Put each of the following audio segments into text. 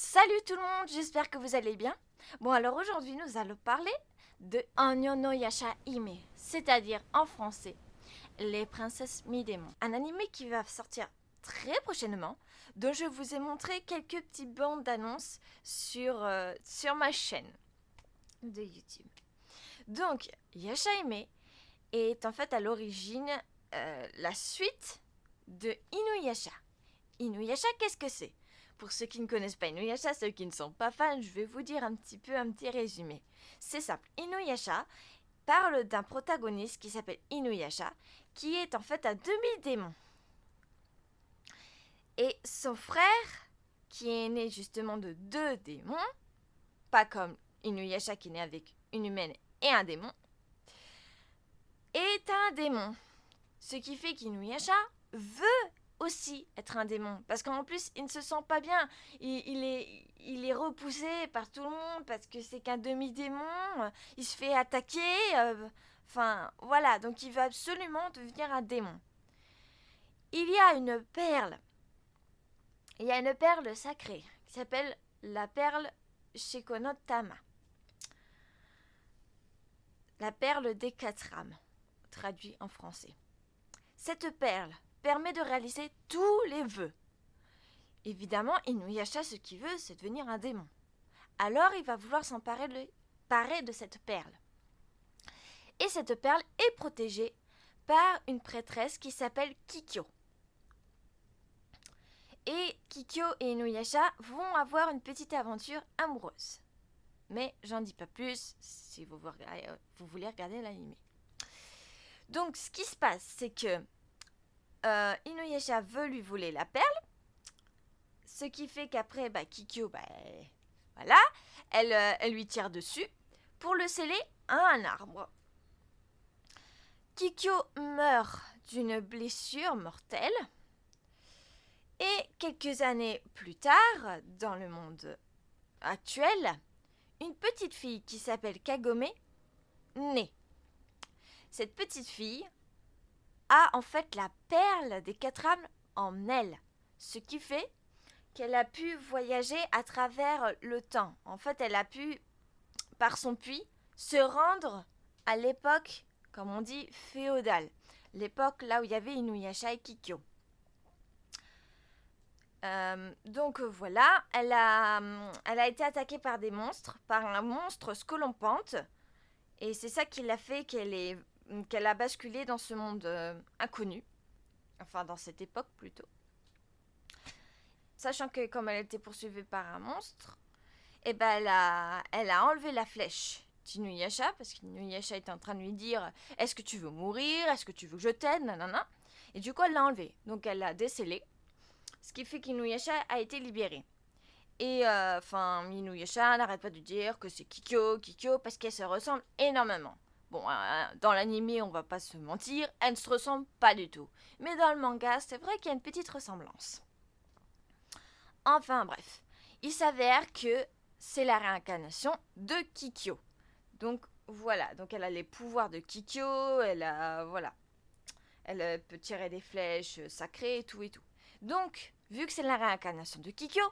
Salut tout le monde, j'espère que vous allez bien. Bon alors aujourd'hui nous allons parler de Anyo no Yasha Hime, c'est-à-dire en français Les Princesses Mi-Démons. Un animé qui va sortir très prochainement, dont je vous ai montré quelques petites bandes d'annonces sur ma chaîne de YouTube. Donc Yasha Hime est en fait à l'origine la suite de Inuyasha. Inuyasha, qu'est-ce que c'est? Pour ceux qui ne connaissent pas Inuyasha, ceux qui ne sont pas fans, je vais vous dire un petit résumé. C'est simple, Inuyasha parle d'un protagoniste qui s'appelle Inuyasha, qui est en fait un demi-démon. Et son frère, qui est né justement de deux démons, pas comme Inuyasha qui est né avec une humaine et un démon, est un démon. Ce qui fait qu'Inuyasha veut aussi être un démon. Parce qu'en plus, il ne se sent pas bien. Il est repoussé par tout le monde parce que c'est qu'un demi-démon. Il se fait attaquer. Enfin, voilà. Donc, il veut absolument devenir un démon. Il y a une perle. Il y a une perle sacrée qui s'appelle la perle Shekonotama. La perle des quatre âmes, traduit en français. Cette perle permet de réaliser tous les vœux. Évidemment, Inuyasha, ce qu'il veut, c'est devenir un démon. Alors, il va vouloir s'emparer de cette perle. Et cette perle est protégée par une prêtresse qui s'appelle Kikyo. Et Kikyo et Inuyasha vont avoir une petite aventure amoureuse. Mais j'en dis pas plus si vous voulez regarder l'anime. Donc, ce qui se passe, c'est que Inuyasha veut lui voler la perle, ce qui fait qu'après, Kikyo, voilà, elle lui tire dessus pour le sceller à un arbre. Kikyo meurt d'une blessure mortelle et quelques années plus tard, dans le monde actuel, une petite fille qui s'appelle Kagome naît. Cette petite fille a en fait la perle des quatre âmes en elle, ce qui fait qu'elle a pu voyager à travers le temps. En fait, elle a pu, par son puits, se rendre à l'époque, comme on dit, féodale. L'époque là où il y avait Inuyasha et Kikyo. Donc voilà, elle a été attaquée par des monstres, par un monstre scolompante. Et c'est ça qui l'a fait qu'elle a basculé dans ce monde inconnu. Enfin, dans cette époque plutôt. Sachant que comme elle était poursuivie par un monstre, elle a enlevé la flèche d'Inuyasha, parce qu'Inuyasha était en train de lui dire « Est-ce que tu veux mourir? Est-ce que tu veux que je t'aide ?» Nanana. Et du coup, elle l'a enlevé. Donc, elle l'a décellé. Ce qui fait qu'Inuyasha a été libéré. Et Inuyasha n'arrête pas de dire que c'est Kikyo, parce qu'elles se ressemblent énormément. Bon, dans l'anime, on va pas se mentir, elles ne se ressemblent pas du tout. Mais dans le manga, c'est vrai qu'il y a une petite ressemblance. Enfin bref, il s'avère que c'est la réincarnation de Kikyo. Donc voilà, donc elle a les pouvoirs de Kikyo, elle peut tirer des flèches sacrées et tout et tout. Donc, vu que c'est la réincarnation de Kikyo,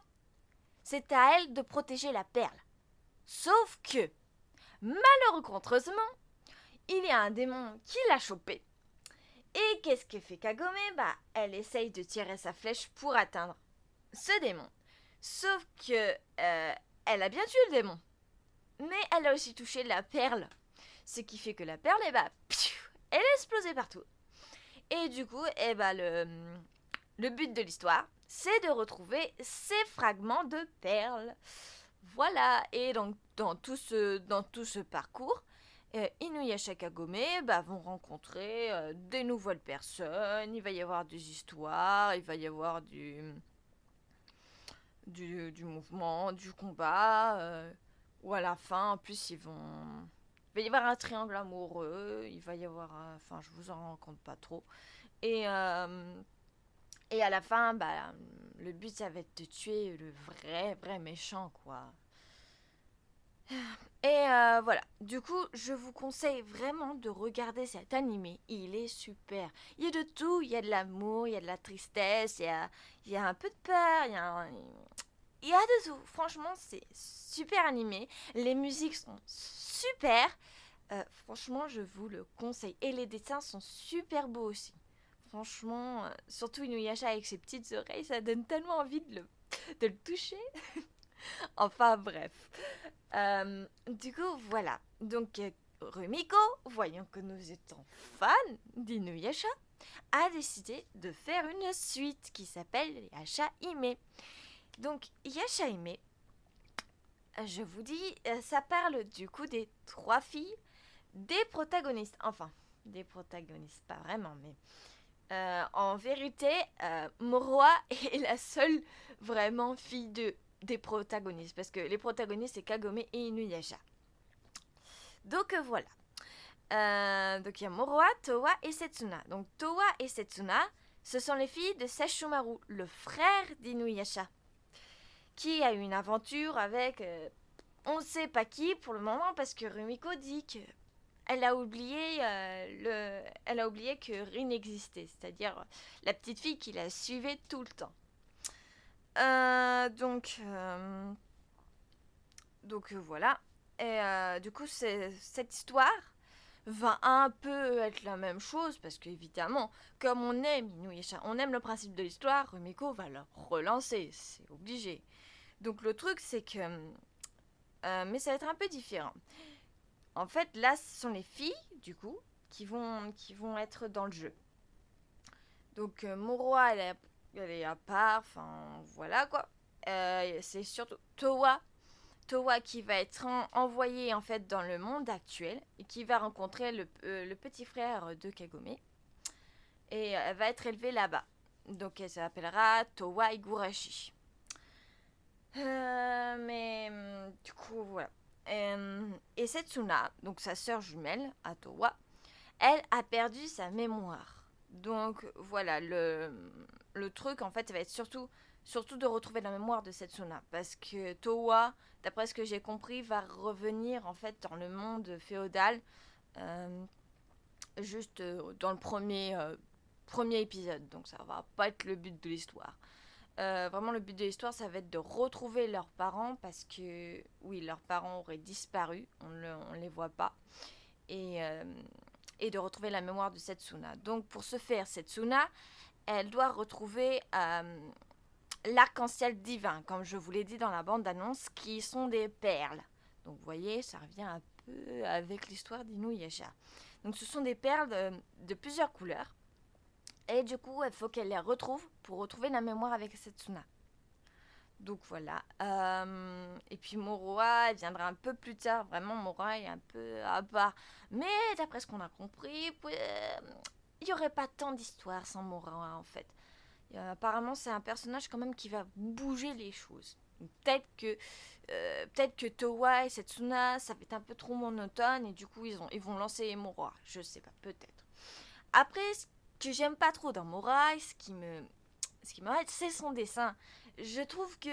c'est à elle de protéger la perle. Sauf que, malheureusement, il y a un démon qui l'a chopée. Et qu'est-ce que fait Kagome? Elle essaye de tirer sa flèche pour atteindre ce démon. Sauf que elle a bien tué le démon. Mais elle a aussi touché la perle. Ce qui fait que la perle, elle a explosé partout. Et du coup, le but de l'histoire, c'est de retrouver ces fragments de perles. Voilà. Et donc, dans tout ce parcours, Inuyasha et Kagome vont rencontrer des nouvelles personnes. Il va y avoir des histoires, il va y avoir du mouvement, du combat, ou à la fin, en plus, il va y avoir un triangle amoureux, il va y avoir, je vous en raconte pas trop, et à la fin, le but, ça va être de tuer le vrai méchant, quoi. Et voilà, du coup, je vous conseille vraiment de regarder cet animé, il est super. Il y a de tout, il y a de l'amour, il y a de la tristesse, il y a un peu de peur, il y a de tout. Franchement, c'est super animé. Les musiques sont super. Franchement, je vous le conseille. Et les dessins sont super beaux aussi. Franchement, surtout Inuyasha avec ses petites oreilles, ça donne tellement envie de le toucher. Enfin bref. Du coup, voilà. Donc, Rumiko, voyant que nous étions fans d'Inuyasha, a décidé de faire une suite qui s'appelle Yasha Hime. Donc, Yasha Hime, je vous dis, ça parle du coup des 3 filles des protagonistes. Enfin, des protagonistes, pas vraiment, mais en vérité, Moroha est la seule vraiment fille des protagonistes. Parce que les protagonistes, c'est Kagome et Inuyasha. Donc voilà. Donc il y a Moroha, Towa et Setsuna. Donc Towa et Setsuna, ce sont les filles de Sesshomaru, le frère d'Inuyasha, qui a eu une aventure avec on ne sait pas qui pour le moment, parce que Rumiko dit que elle a oublié que Rin existait, c'est-à-dire la petite fille qui la suivait tout le temps. Donc voilà. Et du coup, cette histoire va un peu être la même chose, parce qu'évidemment, comme on aime Inuyasha, on aime le principe de l'histoire, Rumiko va la relancer, c'est obligé. Donc le truc, c'est que... mais ça va être un peu différent. En fait, là, ce sont les filles, du coup, qui vont être dans le jeu. Donc, Moroha, elle est à part, enfin, voilà, quoi. C'est surtout Towa qui va être envoyé, en fait, dans le monde actuel, et qui va rencontrer le petit frère de Kagome. Et elle va être élevée là-bas. Donc, elle s'appellera Towa Higurashi. Mais, du coup, voilà. Et Setsuna, donc sa sœur jumelle, à Towa, elle a perdu sa mémoire. Donc voilà, le truc en fait, ça va être surtout de retrouver la mémoire de Setsuna. Parce que Towa, d'après ce que j'ai compris, va revenir en fait dans le monde féodal, juste dans le premier épisode. Donc ça va pas être le but de l'histoire. Vraiment, le but de l'histoire, ça va être de retrouver leurs parents parce que, oui, leurs parents auraient disparu, on ne les voit pas, et de retrouver la mémoire de Setsuna. Donc, pour ce faire, Setsuna, elle doit retrouver l'arc-en-ciel divin, comme je vous l'ai dit dans la bande-annonce, qui sont des perles. Donc, vous voyez, ça revient un peu avec l'histoire d'Inuyasha. Donc, ce sont des perles de plusieurs couleurs. Et du coup, il faut qu'elle les retrouve pour retrouver la mémoire avec Setsuna. Donc voilà. Et puis Moroha, elle viendra un peu plus tard. Vraiment, Moroha est un peu à part. Mais d'après ce qu'on a compris, il n'y aurait pas tant d'histoire sans Moroha en fait. Apparemment, c'est un personnage quand même qui va bouger les choses. Peut-être que Towa et Setsuna, ça va être un peu trop monotone et du coup, ils vont lancer Moroha. Je sais pas, peut-être. Après, ce que j'aime pas trop dans Moroha, ce qui m'arrête, c'est son dessin. Je trouve que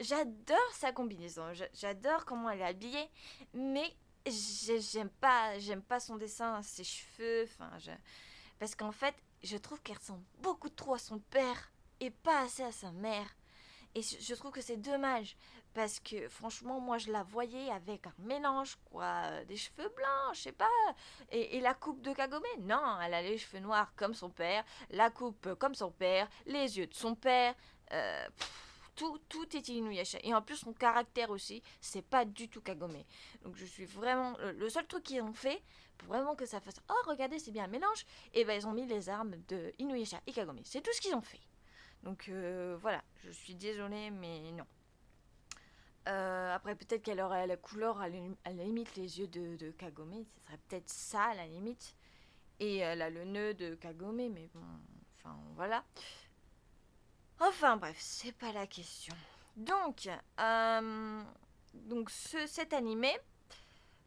j'adore sa combinaison, j'adore comment elle est habillée, mais j'aime pas son dessin, ses cheveux, parce qu'en fait, je trouve qu'elle ressemble beaucoup trop à son père et pas assez à sa mère. Et je trouve que c'est dommage parce que franchement, moi je la voyais avec un mélange, quoi, des cheveux blancs, je sais pas, et la coupe de Kagome. Non, elle a les cheveux noirs comme son père, la coupe comme son père, les yeux de son père. Tout est Inuyasha. Et en plus, son caractère aussi, c'est pas du tout Kagome. Donc je suis vraiment. Le seul truc qu'ils ont fait, pour vraiment que ça fasse oh, regardez, c'est bien un mélange, et ben ils ont mis les armes de Inuyasha et Kagome. C'est tout ce qu'ils ont fait. Donc voilà, je suis désolée, mais non. Après, peut-être qu'elle aurait la couleur à la limite les yeux de Kagome, ce serait peut-être ça à la limite. Et elle a le nœud de Kagome, mais bon, enfin voilà. Enfin bref, c'est pas la question. Donc, cet animé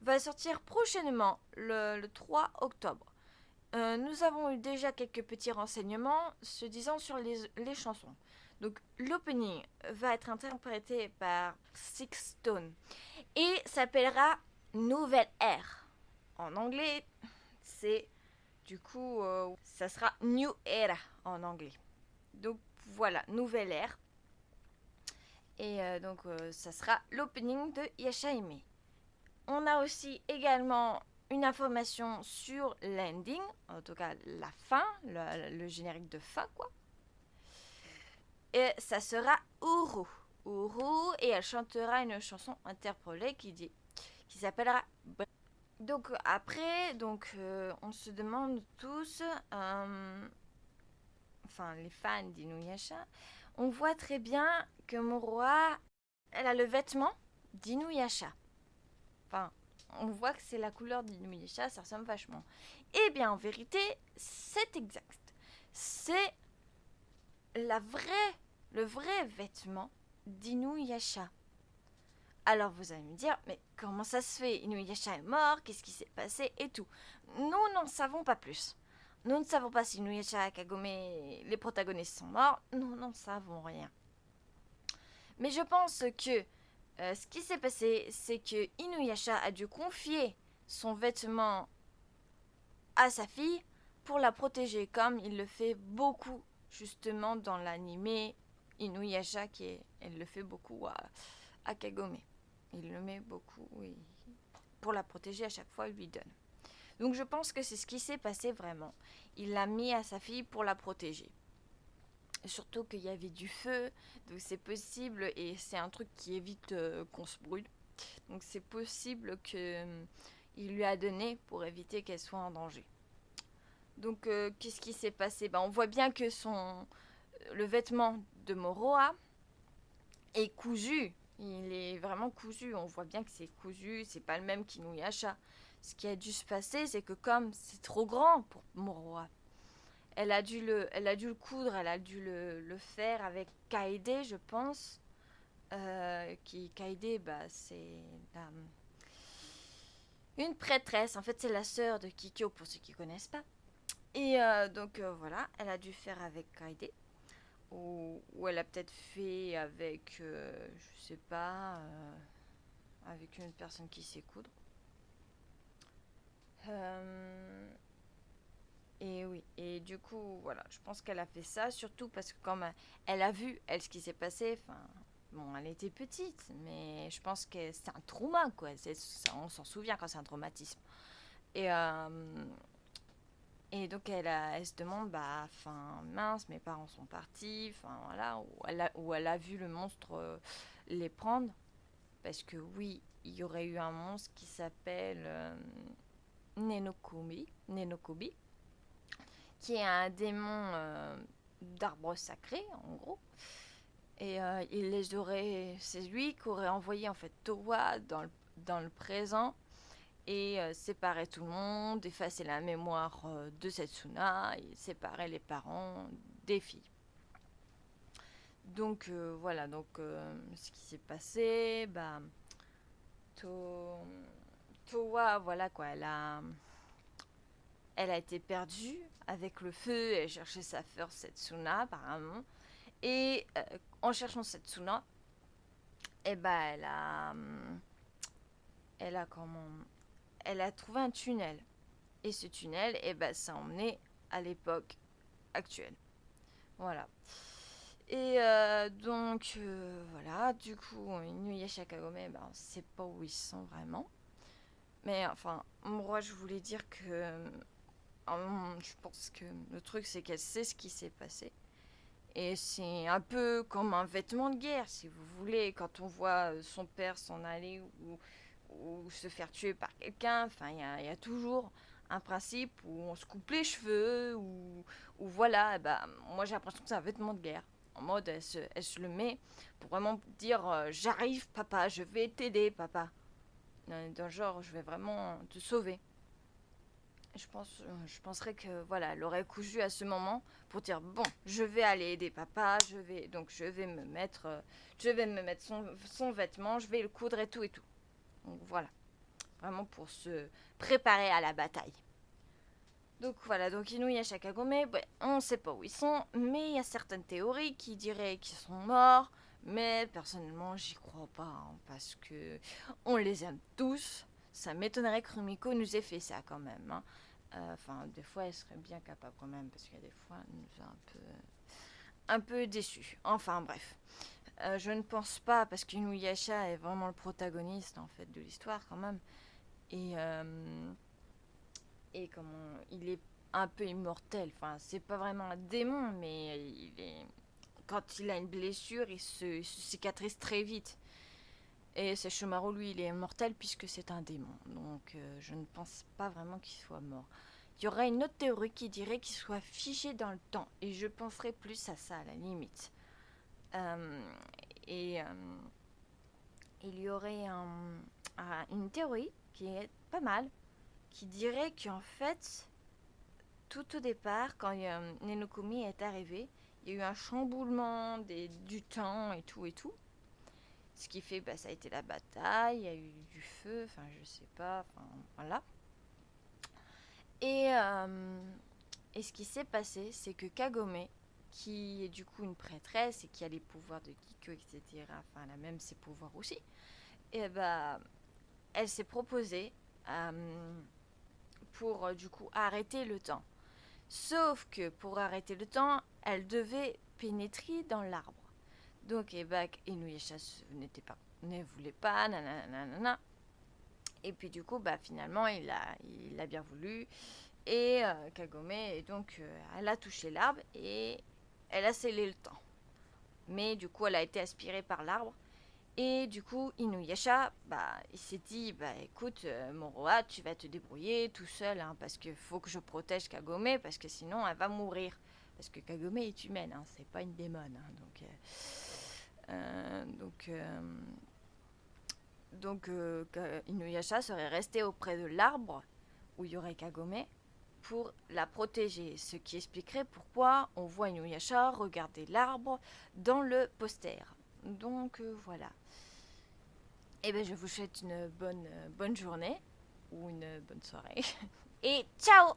va sortir prochainement, le 3 octobre. Nous avons eu déjà quelques petits renseignements se disant sur les chansons. Donc, l'opening va être interprété par Six Stone et s'appellera Nouvelle Ère. En anglais, c'est du coup, ça sera New Era en anglais. Donc, voilà, Nouvelle Ère. Et donc, ça sera l'opening de Yashaime. On a aussi également une information sur l'ending, en tout cas la fin, le générique de fin, quoi. Et ça sera Uru. Uru, et elle chantera une chanson interpolée qui s'appellera. Donc après, on se demande tous, enfin les fans d'Inuyasha, on voit très bien que Moroha, elle a le vêtement d'Inuyasha. Enfin, on voit que c'est la couleur d'Inuyasha, ça ressemble vachement. Eh bien, en vérité, c'est exact. C'est le vrai vêtement d'Inuyasha. Alors vous allez me dire, mais comment ça se fait? Inuyasha est mort, qu'est-ce qui s'est passé et tout. Nous n'en savons pas plus. Nous ne savons pas si Inuyasha et Kagome, les protagonistes, sont morts. Nous n'en savons rien. Mais je pense que ce qui s'est passé, c'est que Inuyasha a dû confier son vêtement à sa fille pour la protéger, comme il le fait beaucoup justement dans l'anime Inuyasha, elle le fait beaucoup à Kagome. Il le met beaucoup, oui. Pour la protéger, à chaque fois, il lui donne. Donc je pense que c'est ce qui s'est passé vraiment. Il l'a mis à sa fille pour la protéger. Surtout qu'il y avait du feu, donc c'est possible, et c'est un truc qui évite qu'on se brûle. Donc c'est possible qu'il lui a donné pour éviter qu'elle soit en danger. Donc qu'est-ce qui s'est passé? On voit bien que le vêtement de Moroha est cousu. Il est vraiment cousu. On voit bien que c'est cousu. C'est pas le même qu'Inuyasha. Ce qui a dû se passer, c'est que comme c'est trop grand pour Moroha, elle a dû le coudre. Elle a dû le faire avec Kaede, je pense. Kaede, c'est une prêtresse. En fait, c'est la sœur de Kikyo pour ceux qui connaissent pas. Et donc voilà, elle a dû faire avec Kaede. Ou elle a peut-être fait avec, je sais pas, avec une personne qui sait coudre. Et oui, et du coup, voilà, je pense qu'elle a fait ça, surtout parce que comme elle a vu, elle, ce qui s'est passé, enfin, bon, elle était petite, mais je pense que c'est un trauma, quoi. On s'en souvient quand c'est un traumatisme. Et, et donc elle se demande, mince, mes parents sont partis, enfin voilà, où elle a vu le monstre les prendre, parce que oui, il y aurait eu un monstre qui s'appelle Nenokobi, qui est un démon d'arbre sacré, en gros. Et c'est lui qui aurait envoyé en fait Towa dans le présent et séparer tout le monde, effacer la mémoire de Setsuna et séparer les parents des filles. Donc voilà, ce qui s'est passé, Towa, voilà quoi, elle a été perdue avec le feu, elle cherchait sa sœur Setsuna apparemment, et en cherchant Setsuna, elle a comment elle a trouvé un tunnel. Et ce tunnel, ça emmenait à l'époque actuelle. Voilà. Et voilà, du coup, Inuyasha Kagome, on ne sait pas où ils sont vraiment. Mais enfin, moi, je voulais dire que je pense que le truc, c'est qu'elle sait ce qui s'est passé. Et c'est un peu comme un vêtement de guerre, si vous voulez, quand on voit son père s'en aller ou se faire tuer par quelqu'un. Enfin, il y a toujours un principe où on se coupe les cheveux, ou voilà. Moi, j'ai l'impression que c'est un vêtement de guerre. En mode, elle se le met pour vraiment dire j'arrive, papa, je vais t'aider, papa. Dans le genre, je vais vraiment te sauver. Je penserais que voilà, elle aurait cousu à ce moment pour dire bon, je vais aller aider papa, je vais me mettre, son vêtement, je vais le coudre et tout et tout. Donc voilà, vraiment pour se préparer à la bataille. Donc voilà, donc Inuyasha Kagome, on ne sait pas où ils sont, mais il y a certaines théories qui diraient qu'ils sont morts, mais personnellement j'y crois pas, parce que on les aime tous. Ça m'étonnerait que Rumiko nous ait fait ça quand même. Des fois elle serait bien capable quand même, parce qu'il y a des fois elle nous a un peu déçus. Enfin bref. Je ne pense pas, parce qu'Inuyasha est vraiment le protagoniste en fait de l'histoire quand même. Et, comment il est un peu immortel. Enfin, c'est pas vraiment un démon, mais quand il a une blessure, il se cicatrise très vite. Et Sesshomaru, lui, il est immortel puisque c'est un démon. Donc, je ne pense pas vraiment qu'il soit mort. Il y aurait une autre théorie qui dirait qu'il soit figé dans le temps. Et je penserais plus à ça, à la limite. Euh, et il y aurait une théorie qui est pas mal, qui dirait qu'en fait, tout au départ, quand Nenokumi est arrivé, il y a eu un chamboulement du temps et tout et tout. Ce qui fait, bah, ça a été la bataille, il y a eu du feu, enfin je sais pas, enfin voilà. Et, euh, et ce qui s'est passé, c'est que Kagome, qui est du coup une prêtresse et qui a les pouvoirs de Kikyo, etc., enfin elle a même ses pouvoirs aussi, et bah, elle s'est proposée pour du coup arrêter le temps. Sauf que pour arrêter le temps, elle devait pénétrer dans l'arbre. Donc, Inuyasha ne voulait pas, nanana. Et puis du coup, bah, finalement, il a bien voulu. Et Kagome, et donc, elle a touché l'arbre et elle a scellé le temps. Mais du coup, elle a été aspirée par l'arbre. Et du coup, Inuyasha, bah, il s'est dit, bah écoute, mon roi, tu vas te débrouiller tout seul, hein, parce qu'il faut que je protège Kagome, parce que sinon, elle va mourir. Parce que Kagome est humaine, hein, c'est pas une démone. Hein, donc Inuyasha serait resté auprès de l'arbre où il y aurait Kagome pour la protéger. Ce qui expliquerait pourquoi on voit Inuyasha regarder l'arbre dans le poster. Donc voilà. Et bien je vous souhaite une bonne journée ou une bonne soirée. Et ciao!